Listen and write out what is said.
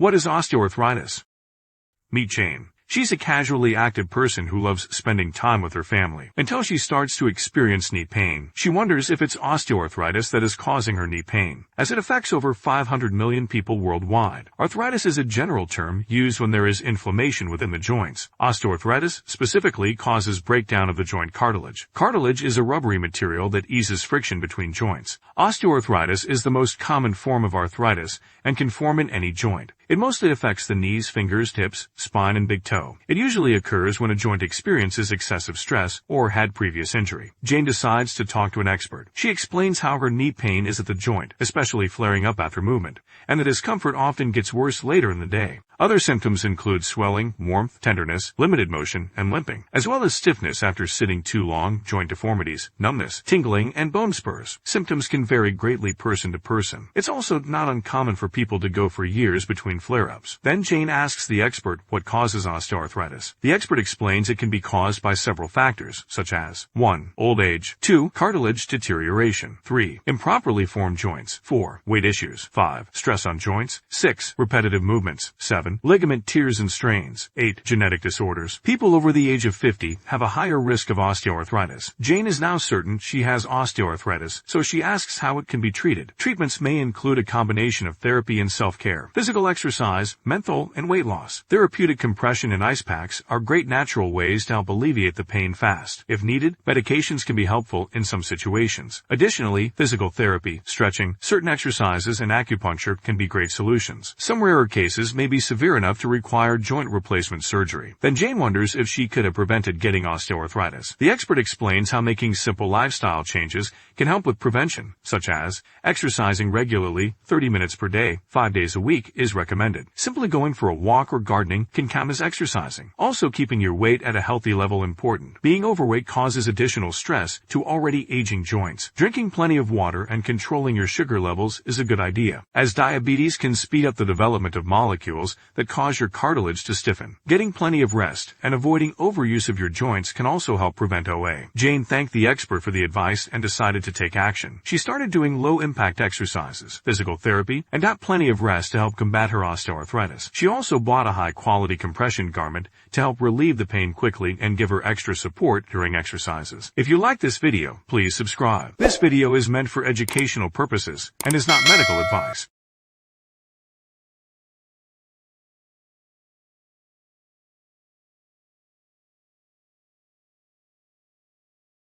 What is osteoarthritis? Meet Jane. She's a casually active person who loves spending time with her family. Until she starts to experience knee pain, she wonders if it's osteoarthritis that is causing her knee pain, as it affects over 500 million people worldwide. Arthritis is a general term used when there is inflammation within the joints. Osteoarthritis specifically causes breakdown of the joint cartilage. Cartilage is a rubbery material that eases friction between joints. Osteoarthritis is the most common form of arthritis and can form in any joint. It mostly affects the knees, fingers, tips, spine, and big toe. It usually occurs when a joint experiences excessive stress or had previous injury. Jane decides to talk to an expert. She explains how her knee pain is at the joint, especially flaring up after movement, and the discomfort often gets worse later in the day. Other symptoms include swelling, warmth, tenderness, limited motion, and limping, as well as stiffness after sitting too long, joint deformities, numbness, tingling, and bone spurs. Symptoms can vary greatly person to person. It's also not uncommon for people to go for years between flare-ups. Then Jane asks the expert what causes osteoarthritis. The expert explains it can be caused by several factors, such as 1. Old age, 2. Cartilage deterioration, 3. Improperly formed joints, 4. Weight issues, 5. Stress on joints, 6. Repetitive movements, 7. Ligament tears and strains, 8. Genetic disorders. People over the age of 50 have a higher risk of osteoarthritis. Jane is now certain she has osteoarthritis, so she asks how it can be treated. Treatments may include a combination of therapy and self-care, physical exercise, menthol, and weight loss. Therapeutic compression and ice packs are great natural ways to help alleviate the pain fast. If needed, medications can be helpful in some situations. Additionally, physical therapy, stretching, certain exercises, and acupuncture can be great solutions. Some rarer cases may be severe enough to require joint replacement surgery. Then Jane wonders if she could have prevented getting osteoarthritis. The expert explains how making simple lifestyle changes can help with prevention, such as exercising regularly, 30 minutes per day, 5 days a week is recommended. Simply going for a walk or gardening can count as exercising. Also, keeping your weight at a healthy level important. Being overweight causes additional stress to already aging joints. Drinking plenty of water and controlling your sugar levels is a good idea, as diabetes can speed up the development of molecules that cause your cartilage to stiffen. Getting plenty of rest and avoiding overuse of your joints can also help prevent OA. Jane thanked the expert for the advice and decided to take action. She started doing low-impact exercises, physical therapy, and got plenty of rest to help combat her osteoarthritis. She also bought a high-quality compression garment to help relieve the pain quickly and give her extra support during exercises. If you like this video, please subscribe. This video is meant for educational purposes and is not medical advice.